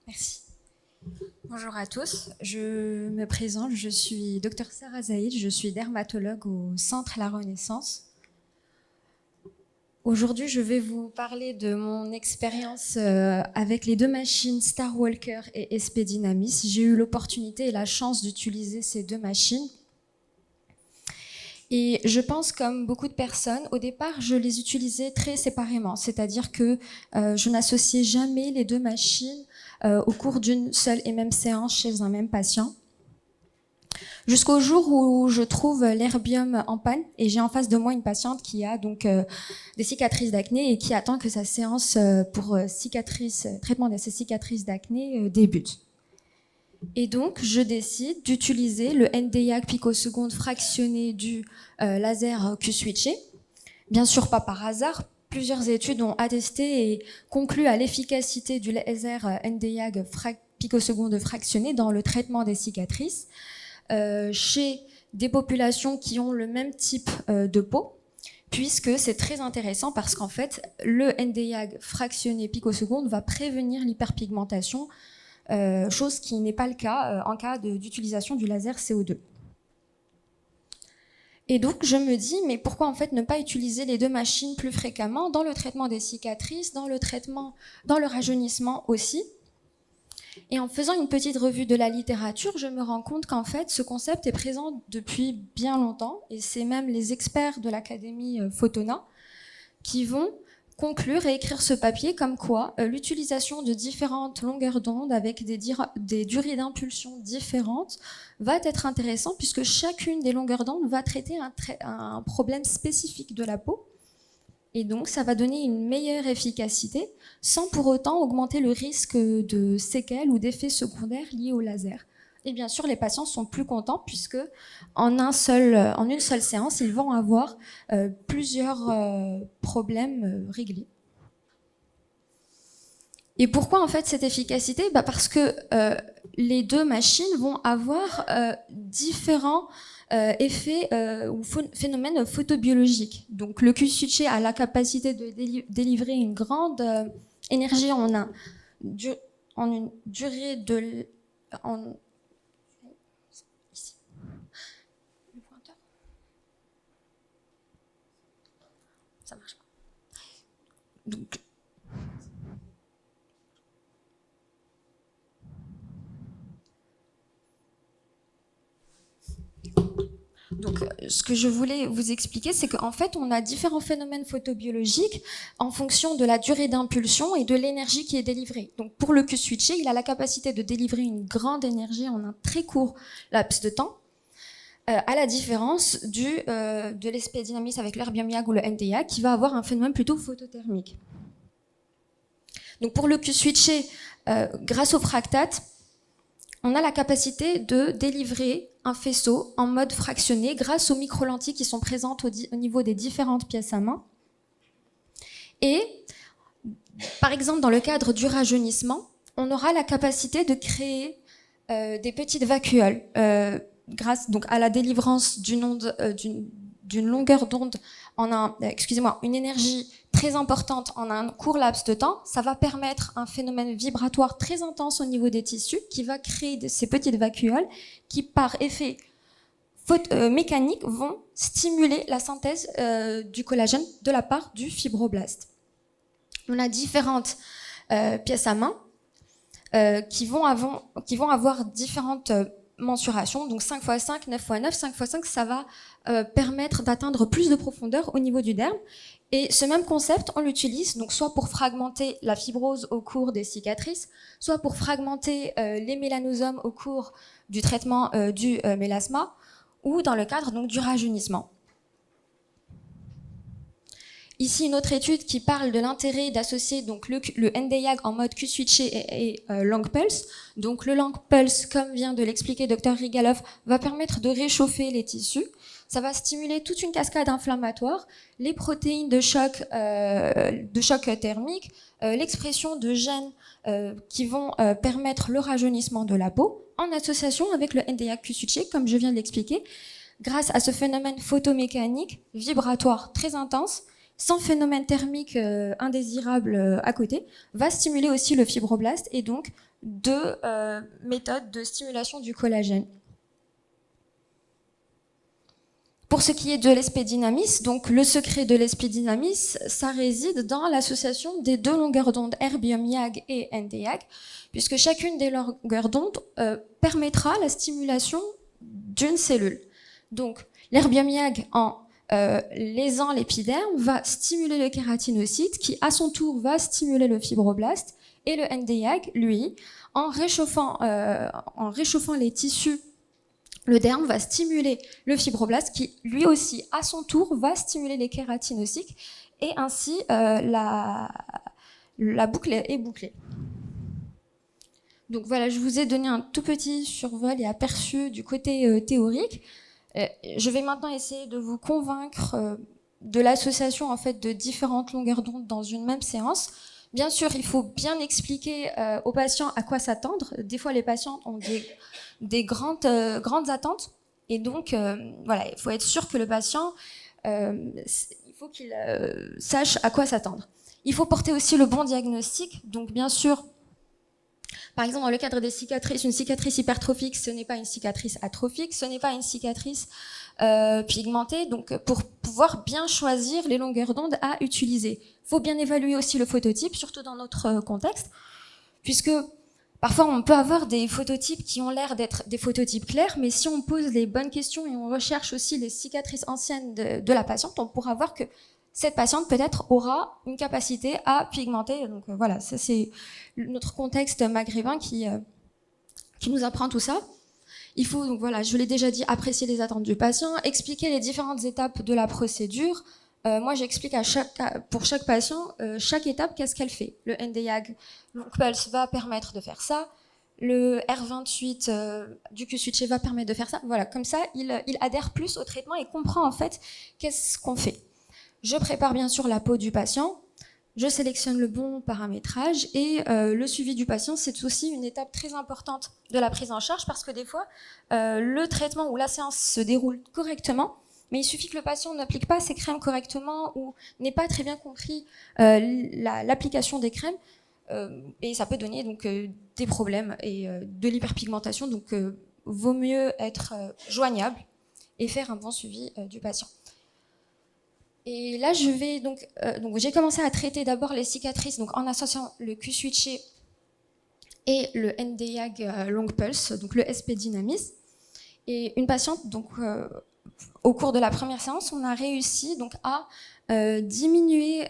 Merci. Bonjour à tous, je me présente, je suis Dr Sarah Zaïd, je suis dermatologue au Centre La Renaissance. Aujourd'hui, je vais vous parler de mon expérience avec les deux machines Starwalker et SP Dynamis. J'ai eu l'opportunité et la chance d'utiliser ces deux machines. Et je pense, comme beaucoup de personnes, au départ, je les utilisais très séparément, c'est-à-dire que je n'associais jamais les deux machines au cours d'une seule et même séance chez un même patient. Jusqu'au jour où je trouve l'herbium en panne et j'ai en face de moi une patiente qui a donc des cicatrices d'acné et qui attend que sa séance pour traitement de ses cicatrices d'acné débute. Et donc, je décide d'utiliser le Nd:YAG picoseconde fractionné du laser Q-switché. Bien sûr, pas par hasard. Plusieurs études ont attesté et conclu à l'efficacité du laser Nd:YAG picoseconde fractionné dans le traitement des cicatrices chez des populations qui ont le même type de peau, puisque c'est très intéressant parce qu'en fait, le Nd:YAG fractionné picoseconde va prévenir l'hyperpigmentation, chose qui n'est pas le cas en cas d'utilisation du laser CO2. Et donc, je me dis, mais pourquoi en fait ne pas utiliser les deux machines plus fréquemment dans le traitement des cicatrices, dans le rajeunissement aussi. Et en faisant une petite revue de la littérature, je me rends compte qu'en fait, ce concept est présent depuis bien longtemps, et c'est même les experts de l'Académie Photona qui vont conclure et écrire ce papier comme quoi l'utilisation de différentes longueurs d'onde avec des durées d'impulsion différentes va être intéressant puisque chacune des longueurs d'onde va traiter un problème spécifique de la peau. Et donc, ça va donner une meilleure efficacité sans pour autant augmenter le risque de séquelles ou d'effets secondaires liés au laser. Et bien sûr, les patients sont plus contents puisque en une seule séance, ils vont avoir plusieurs problèmes réglés. Et pourquoi en fait cette efficacité ? Parce que les deux machines vont avoir différents effets ou phénomènes photobiologiques. Donc le Q-switché a la capacité de délivrer une grande énergie en une durée de... Ici. Le pointeur. Ça marche pas. Donc, ce que je voulais vous expliquer, c'est qu'en fait, on a différents phénomènes photobiologiques en fonction de la durée d'impulsion et de l'énergie qui est délivrée. Donc, pour le Q-switché, il a la capacité de délivrer une grande énergie en un très court laps de temps, à la différence de l'SP Dynamis avec l'herbium-YAG ou le Nd:YAG, qui va avoir un phénomène plutôt photothermique. Donc, pour le Q-switché, grâce au fractate, on a la capacité de délivrer un faisceau en mode fractionné grâce aux micro-lentilles qui sont présentes au niveau des différentes pièces à main. Et, par exemple, dans le cadre du rajeunissement, on aura la capacité de créer des petites vacuoles grâce donc à la délivrance d'une longueur d'onde une énergie très importante en un court laps de temps. Ça va permettre un phénomène vibratoire très intense au niveau des tissus qui va créer ces petites vacuoles qui, par effet mécanique, vont stimuler la synthèse du collagène de la part du fibroblast. On a différentes pièces à main qui vont avoir différentes mensurations, donc 5x5, 9x9, 5x5, ça va permettre d'atteindre plus de profondeur au niveau du derme. Et ce même concept, on l'utilise donc soit pour fragmenter la fibrose au cours des cicatrices, soit pour fragmenter les mélanosomes au cours du traitement du mélasma, ou dans le cadre donc du rajeunissement. Ici, une autre étude qui parle de l'intérêt d'associer donc le Nd:YAG en mode Q-switché et long pulse. Donc le long pulse, comme vient de l'expliquer Dr Rigalov, va permettre de réchauffer les tissus. Ça va stimuler toute une cascade inflammatoire, les protéines de choc thermique, l'expression de gènes qui vont permettre le rajeunissement de la peau, en association avec le Nd:YAG Q-switché, comme je viens de l'expliquer, grâce à ce phénomène photomécanique vibratoire très intense, sans phénomène thermique indésirable à côté, va stimuler aussi le fibroblast et donc deux méthodes de stimulation du collagène. Pour ce qui est de l'espédinamis, donc le secret de l'espédinamis, ça réside dans l'association des deux longueurs d'onde erbium-YAG et ND-YAG, puisque chacune des longueurs d'onde permettra la stimulation d'une cellule. Donc l'erbium-YAG, en lésant l'épiderme, va stimuler le kératinocyte, qui à son tour va stimuler le fibroblaste, et le ND-YAG, lui, en réchauffant les tissus, le derme va stimuler le fibroblaste qui, lui aussi, à son tour, va stimuler les kératinocytes et ainsi la boucle est bouclée. Donc voilà, je vous ai donné un tout petit survol et aperçu du côté théorique. Je vais maintenant essayer de vous convaincre de l'association en fait de différentes longueurs d'onde dans une même séance. Bien sûr, il faut bien expliquer aux patients à quoi s'attendre. Des fois, les patients ont des grandes attentes. Et donc, voilà, il faut être sûr que le patient, il faut qu'il sache à quoi s'attendre. Il faut porter aussi le bon diagnostic. Donc, bien sûr, par exemple, dans le cadre des cicatrices, une cicatrice hypertrophique, ce n'est pas une cicatrice atrophique, ce n'est pas une cicatrice pigmentée. Donc, pour pouvoir bien choisir les longueurs d'onde à utiliser, il faut bien évaluer aussi le phototype, surtout dans notre contexte, puisque parfois on peut avoir des phototypes qui ont l'air d'être des phototypes clairs, mais si on pose les bonnes questions et on recherche aussi les cicatrices anciennes de la patiente, on pourra voir que cette patiente peut-être aura une capacité à pigmenter. Donc voilà, ça c'est notre contexte maghrébin qui nous apprend tout ça. Il faut, donc voilà, je l'ai déjà dit, apprécier les attentes du patient, expliquer les différentes étapes de la procédure. Moi, j'explique pour chaque patient, chaque étape, qu'est-ce qu'elle fait. Le ND-YAG, Pulse va permettre de faire ça. Le R28 du Q-switché va permettre de faire ça. Voilà, comme ça, il adhère plus au traitement et comprend en fait qu'est-ce qu'on fait. Je prépare bien sûr la peau du patient, je sélectionne le bon paramétrage et le suivi du patient, c'est aussi une étape très importante de la prise en charge parce que des fois, le traitement ou la séance se déroule correctement, mais il suffit que le patient n'applique pas ses crèmes correctement ou n'ait pas très bien compris l'application des crèmes et ça peut donner donc des problèmes et de l'hyperpigmentation. Donc, vaut mieux être joignable et faire un bon suivi du patient. Et là, je vais donc j'ai commencé à traiter d'abord les cicatrices, donc en associant le Q-switché et le ND-YAG long pulse, donc le SP-Dynamis. Et une patiente, donc au cours de la première séance, on a réussi donc à diminuer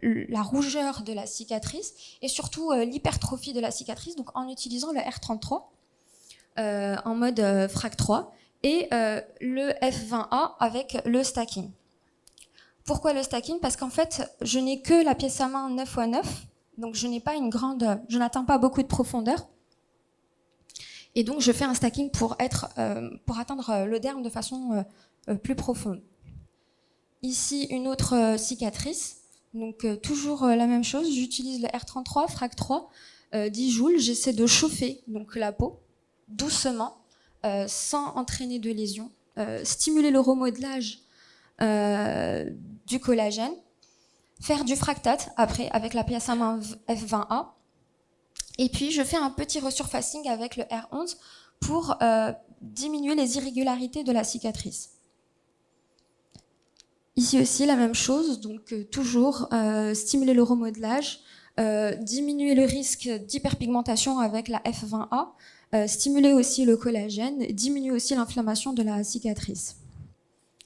la rougeur de la cicatrice et surtout l'hypertrophie de la cicatrice, donc en utilisant le R33 en mode FRAC 3 et le F20A avec le stacking. Pourquoi le stacking? Parce qu'en fait, je n'ai que la pièce à main 9x9, donc je n'atteins pas beaucoup de profondeur. Et donc, je fais un stacking pour atteindre le derme de façon plus profonde. Ici, une autre cicatrice. Donc, toujours la même chose. J'utilise le R33, FRAC 3, 10 joules. J'essaie de chauffer donc, la peau doucement, sans entraîner de lésion. Stimuler le remodelage du collagène, faire du fractate après avec la pièce à main F20A, et puis je fais un petit resurfacing avec le R11 pour diminuer les irrégularités de la cicatrice. Ici aussi la même chose, donc toujours stimuler le remodelage, diminuer le risque d'hyperpigmentation avec la F20A, stimuler aussi le collagène, diminuer aussi l'inflammation de la cicatrice.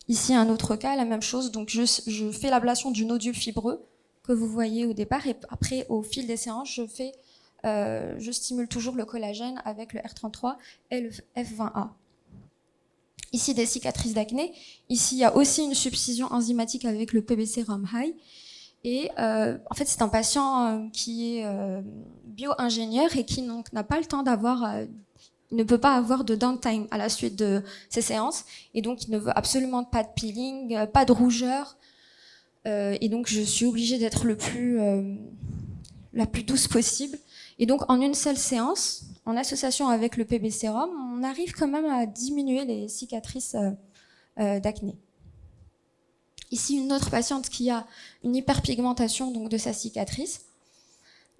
Ici, un autre cas, la même chose. Donc, je fais l'ablation du nodule fibreux que vous voyez au départ. Et après, au fil des séances, je stimule toujours le collagène avec le R33 et le F20A. Ici, des cicatrices d'acné. Ici, il y a aussi une subcision enzymatique avec le PBC ROM-High. Et en fait, c'est un patient qui est bio-ingénieur et qui n'a pas le temps d'avoir... ne peut pas avoir de downtime à la suite de ces séances. Et donc, il ne veut absolument pas de peeling, pas de rougeur. Et donc, je suis obligée d'être la plus douce possible. Et donc, en une seule séance, en association avec le PB sérum, on arrive quand même à diminuer les cicatrices d'acné. Ici, une autre patiente qui a une hyperpigmentation donc, de sa cicatrice.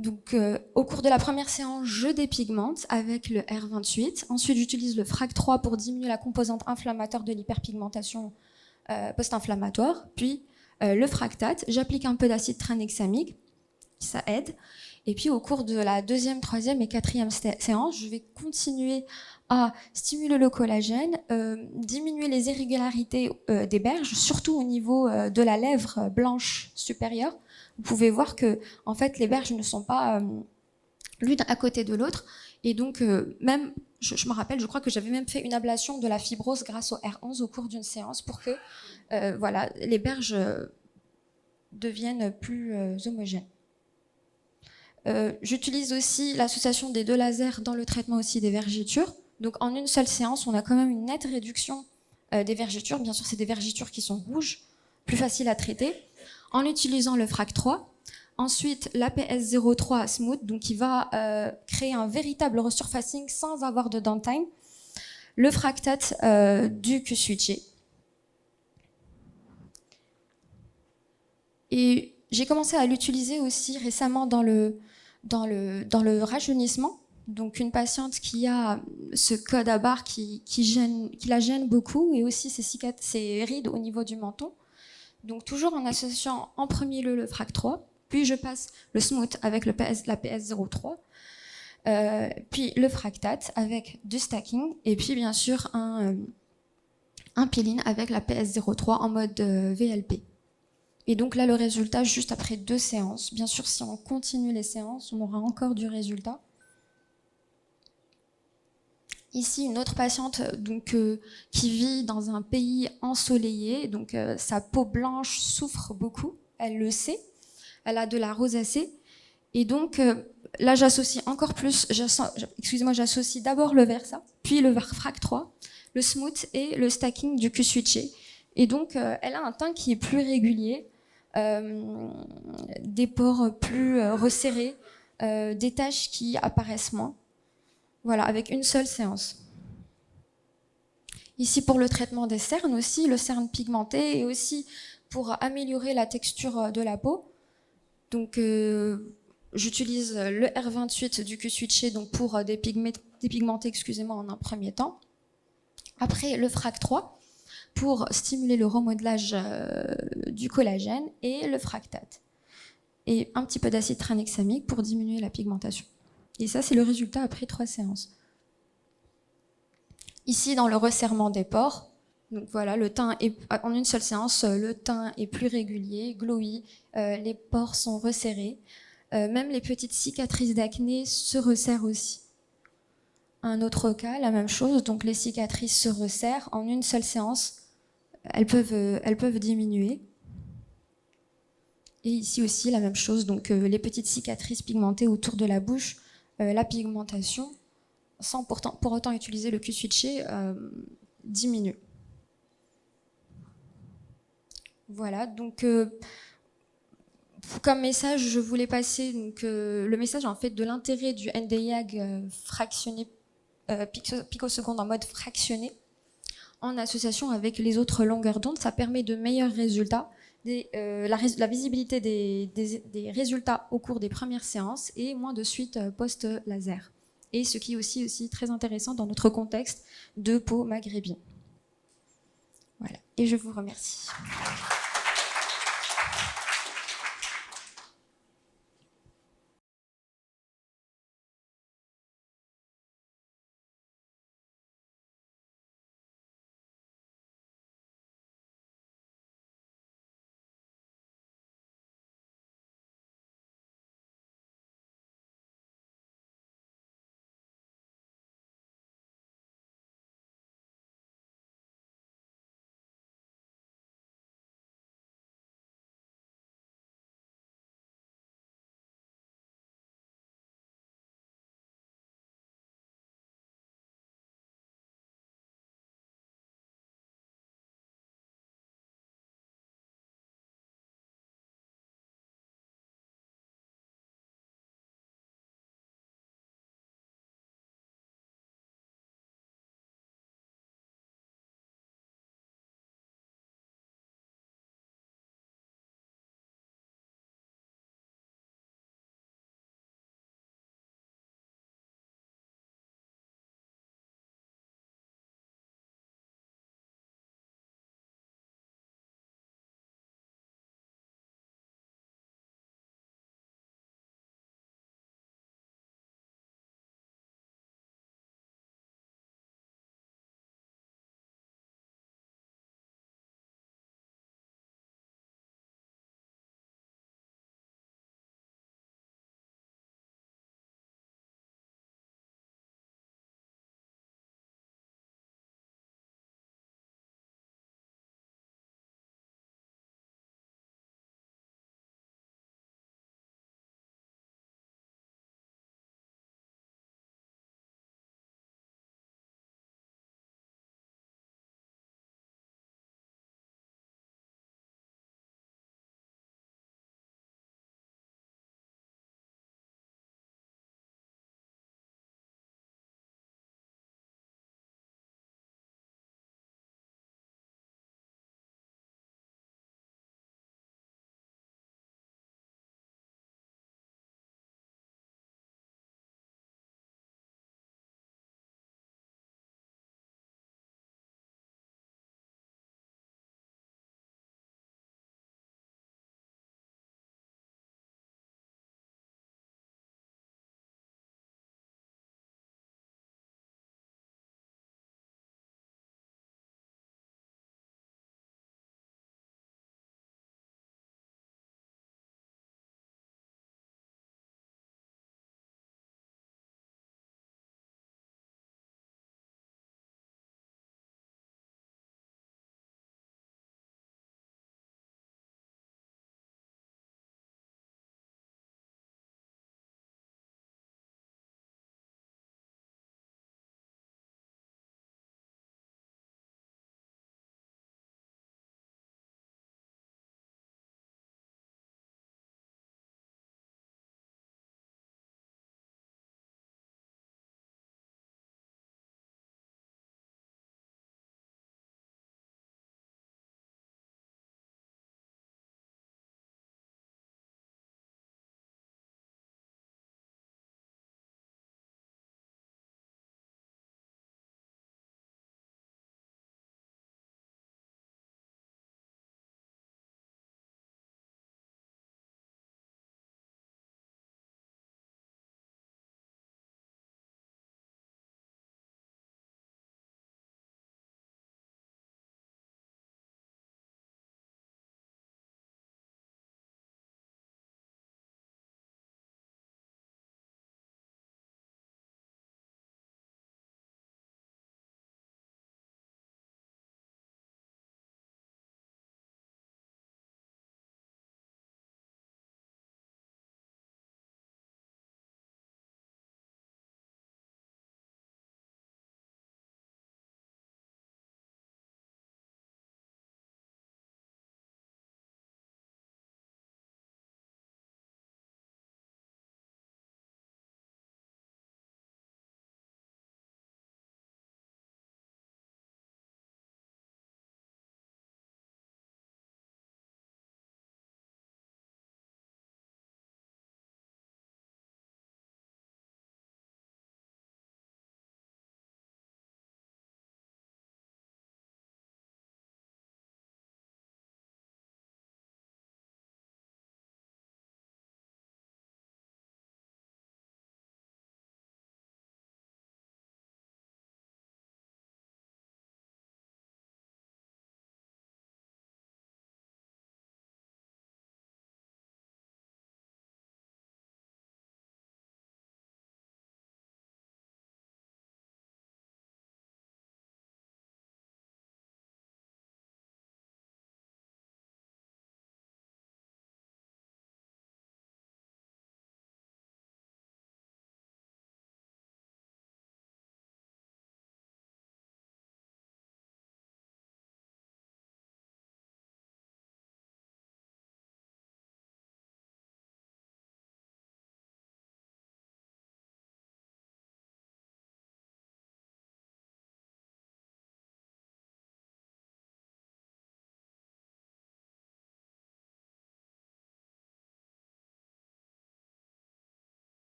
Donc, au cours de la première séance, je dépigmente avec le R28. Ensuite, j'utilise le FRAC 3 pour diminuer la composante inflammatoire de l'hyperpigmentation post-inflammatoire. Puis, le Fractate, j'applique un peu d'acide tranexamique, ça aide. Et puis, au cours de la deuxième, troisième et quatrième séance, je vais continuer à stimuler le collagène, diminuer les irrégularités des berges, surtout au niveau de la lèvre blanche supérieure. Vous pouvez voir que, en fait, les berges ne sont pas l'une à côté de l'autre. Et donc, même, je me rappelle, je crois que j'avais même fait une ablation de la fibrose grâce au R11 au cours d'une séance pour que voilà, les berges deviennent plus homogènes. J'utilise aussi l'association des deux lasers dans le traitement aussi des vergetures. Donc en une seule séance, on a quand même une nette réduction des vergetures. Bien sûr, c'est des vergetures qui sont rouges, plus faciles à traiter, en utilisant le FRAC 3. Ensuite, l'APS03 Smooth, donc qui va créer un véritable resurfacing sans avoir de downtime. Le Fractate du Q-Switché. Et j'ai commencé à l'utiliser aussi récemment dans le rajeunissement. Donc une patiente qui a ce code à barre qui la gêne beaucoup, et aussi ses rides au niveau du menton. Donc toujours en associant en premier lieu le FRAC 3, puis je passe le Smooth avec la PS03, puis le Fractate avec du stacking, et puis bien sûr un peeling avec la PS03 en mode VLP. Et donc là, le résultat, juste après 2 séances. Bien sûr, si on continue les séances, on aura encore du résultat. Ici, une autre patiente donc, qui vit dans un pays ensoleillé. Donc, sa peau blanche souffre beaucoup. Elle le sait. Elle a de la rosacée. Et donc, là, j'associe encore plus. Excusez-moi, j'associe d'abord le Versa, puis le FRAC 3, le Smooth et le stacking du Q-Switché. Et donc, elle a un teint qui est plus régulier, des pores plus resserrés, des taches qui apparaissent moins. Voilà, avec une seule séance. Ici, pour le traitement des cernes aussi, le cerne pigmenté, et aussi pour améliorer la texture de la peau. Donc, j'utilise le R28 du Q-Switché donc pour dépigmenter, excusez-moi, en un premier temps. Après, le FRAC 3 pour stimuler le remodelage du collagène, et le Fractate. Et un petit peu d'acide tranexamique pour diminuer la pigmentation. Et ça, c'est le résultat après 3 séances. Ici, dans le resserrement des pores, donc voilà, le teint est, en une seule séance, le teint est plus régulier, glowy, les pores sont resserrés. Même les petites cicatrices d'acné se resserrent aussi. Un autre cas, la même chose, donc les cicatrices se resserrent. En une seule séance, elles peuvent diminuer. Et ici aussi, la même chose, donc les petites cicatrices pigmentées autour de la bouche, la pigmentation, sans pour autant utiliser le Q-Switché, diminue. Voilà, donc comme message, je voulais passer donc, le message en fait de l'intérêt du Nd:YAG fractionné, picoseconde en mode fractionné, en association avec les autres longueurs d'onde. Ça permet de meilleurs résultats, la visibilité des résultats au cours des premières séances, et moins de suite post-laser. Et ce qui est aussi très intéressant dans notre contexte de peau maghrébine. Voilà, et je vous remercie.